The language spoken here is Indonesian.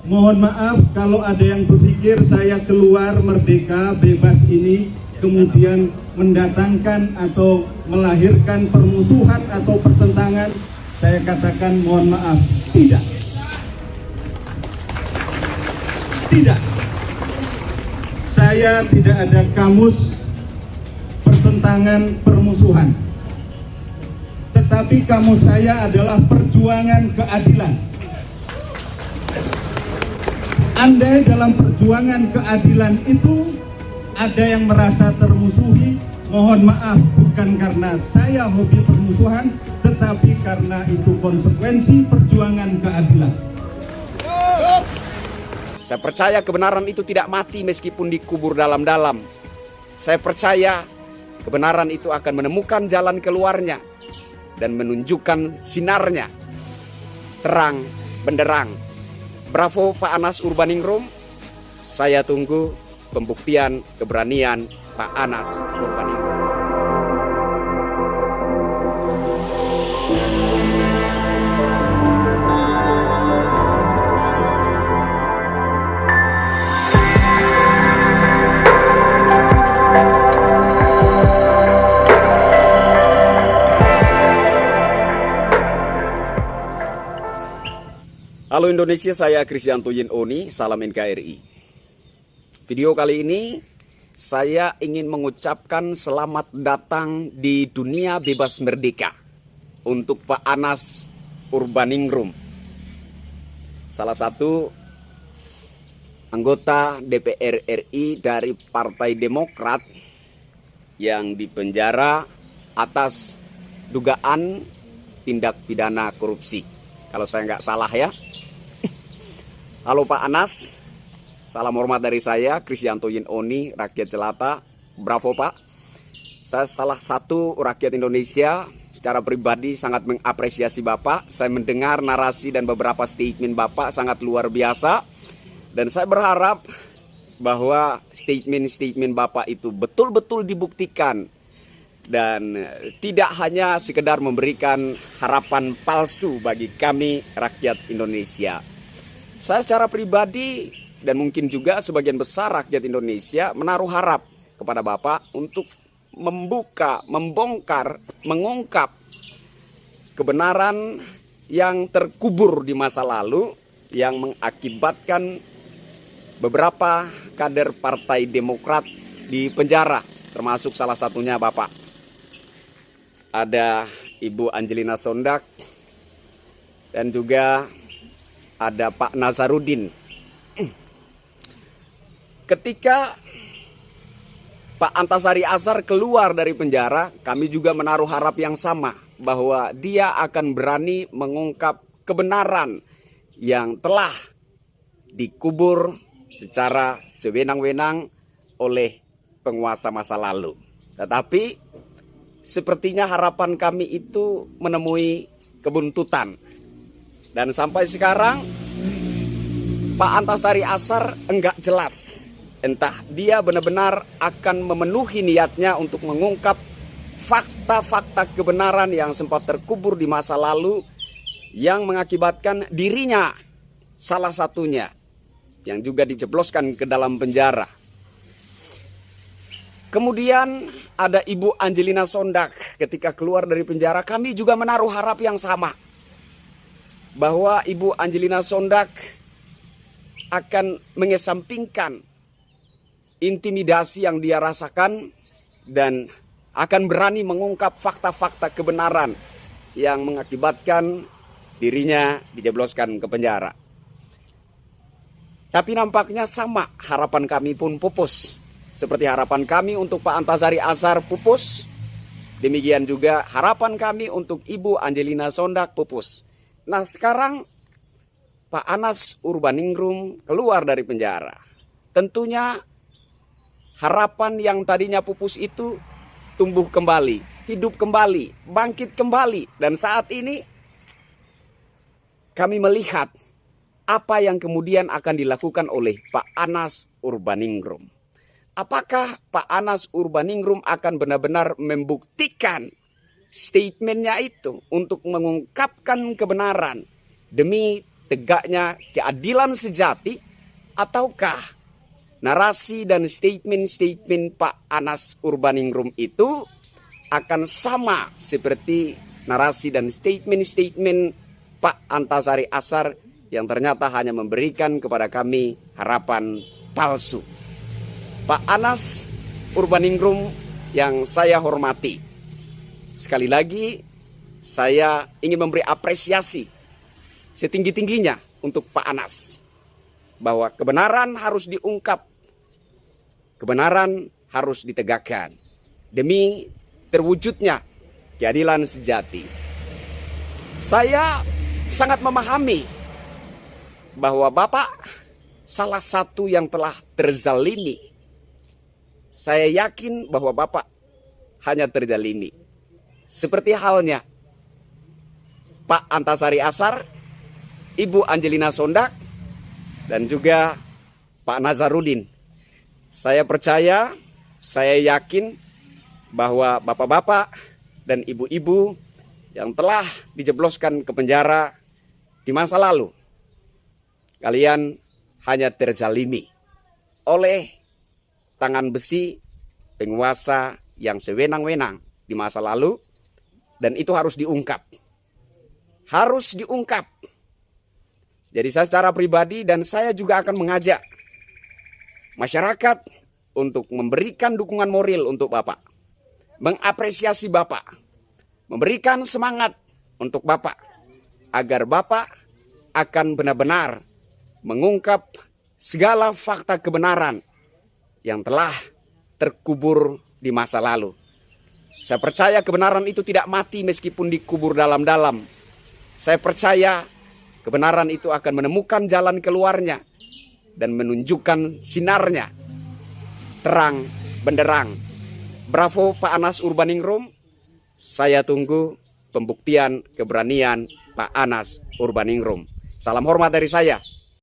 Mohon maaf kalau ada yang berpikir saya keluar merdeka bebas ini kemudian mendatangkan atau melahirkan permusuhan atau pertentangan. Saya katakan mohon maaf, tidak. Tidak. Saya tidak ada kamus pertentangan permusuhan. Tetapi kamus saya adalah perjuangan keadilan. Andai dalam perjuangan keadilan itu ada yang merasa termusuhi, mohon maaf, bukan karena saya hobi permusuhan, tetapi karena itu konsekuensi perjuangan keadilan. Saya percaya kebenaran itu tidak mati meskipun dikubur dalam-dalam. Saya percaya kebenaran itu akan menemukan jalan keluarnya dan menunjukkan sinarnya terang benderang. Bravo Pak Anas Urbaningrum. Saya tunggu pembuktian keberanian Pak Anas Urbaningrum. Halo Indonesia, saya Krisyanto Yin Oni, salam NKRI. Video kali ini saya ingin mengucapkan selamat datang di dunia bebas merdeka untuk Pak Anas Urbaningrum, salah satu anggota DPR RI dari Partai Demokrat yang dipenjara atas dugaan tindak pidana korupsi. Kalau saya nggak salah ya. Halo Pak Anas, salam hormat dari saya, Krisyanto Yin Oni, rakyat jelata. Bravo Pak. Saya salah satu rakyat Indonesia, secara pribadi sangat mengapresiasi Bapak. Saya mendengar narasi dan beberapa statement Bapak sangat luar biasa. Dan saya berharap bahwa statement-statement Bapak itu betul-betul dibuktikan. Dan tidak hanya sekedar memberikan harapan palsu bagi kami rakyat Indonesia. Saya secara pribadi dan mungkin juga sebagian besar rakyat Indonesia menaruh harap kepada Bapak untuk membuka, membongkar, mengungkap kebenaran yang terkubur di masa lalu yang mengakibatkan beberapa kader Partai Demokrat di penjara, termasuk salah satunya Bapak. Ada Ibu Angelina Sondak dan juga ada Pak Nazarudin. Ketika Pak Antasari Azhar keluar dari penjara, kami juga menaruh harap yang sama bahwa dia akan berani mengungkap kebenaran yang telah dikubur secara sewenang-wenang oleh penguasa masa lalu. Tetapi sepertinya harapan kami itu menemui kebuntutan. Dan sampai sekarang Pak Antasari Azhar enggak jelas. Entah dia benar-benar akan memenuhi niatnya untuk mengungkap fakta-fakta kebenaran yang sempat terkubur di masa lalu yang mengakibatkan dirinya salah satunya yang juga dijebloskan ke dalam penjara. Kemudian ada Ibu Angelina Sondak. Ketika keluar dari penjara, kami juga menaruh harap yang sama bahwa Ibu Angelina Sondak akan mengesampingkan intimidasi yang dia rasakan dan akan berani mengungkap fakta-fakta kebenaran yang mengakibatkan dirinya dijebloskan ke penjara. Tapi nampaknya sama, harapan kami pun pupus. Seperti harapan kami untuk Pak Antasari Azhar pupus, demikian juga harapan kami untuk Ibu Angelina Sondak pupus. Nah sekarang Pak Anas Urbaningrum keluar dari penjara. Tentunya harapan yang tadinya pupus itu tumbuh kembali, hidup kembali, bangkit kembali. Dan saat ini kami melihat apa yang kemudian akan dilakukan oleh Pak Anas Urbaningrum. Apakah Pak Anas Urbaningrum akan benar-benar membuktikan statementnya itu untuk mengungkapkan kebenaran demi tegaknya keadilan sejati, ataukah narasi dan statement-statement Pak Anas Urbaningrum itu akan sama seperti narasi dan statement-statement Pak Antasari Ashar yang ternyata hanya memberikan kepada kami harapan palsu. Pak Anas Urbaningrum yang saya hormati, sekali lagi saya ingin memberi apresiasi setinggi-tingginya untuk Pak Anas, bahwa kebenaran harus diungkap, kebenaran harus ditegakkan demi terwujudnya keadilan sejati. Saya sangat memahami bahwa Bapak salah satu yang telah terzalimi. Saya yakin bahwa Bapak hanya terzalimi, seperti halnya Pak Antasari Ashar, Ibu Angelina Sondak, dan juga Pak Nazarudin. Saya percaya, saya yakin bahwa bapak-bapak dan ibu-ibu yang telah dijebloskan ke penjara di masa lalu, kalian hanya terzalimi oleh tangan besi penguasa yang sewenang-wenang di masa lalu, dan itu harus diungkap. Harus diungkap. Jadi saya secara pribadi dan saya juga akan mengajak masyarakat untuk memberikan dukungan moral untuk Bapak, mengapresiasi Bapak, memberikan semangat untuk Bapak, agar Bapak akan benar-benar mengungkap segala fakta kebenaran yang telah terkubur di masa lalu. Saya percaya kebenaran itu tidak mati meskipun dikubur dalam-dalam. Saya percaya kebenaran itu akan menemukan jalan keluarnya dan menunjukkan sinarnya terang benderang. Bravo Pak Anas Urbaningrum. Saya tunggu pembuktian keberanian Pak Anas Urbaningrum. Salam hormat dari saya.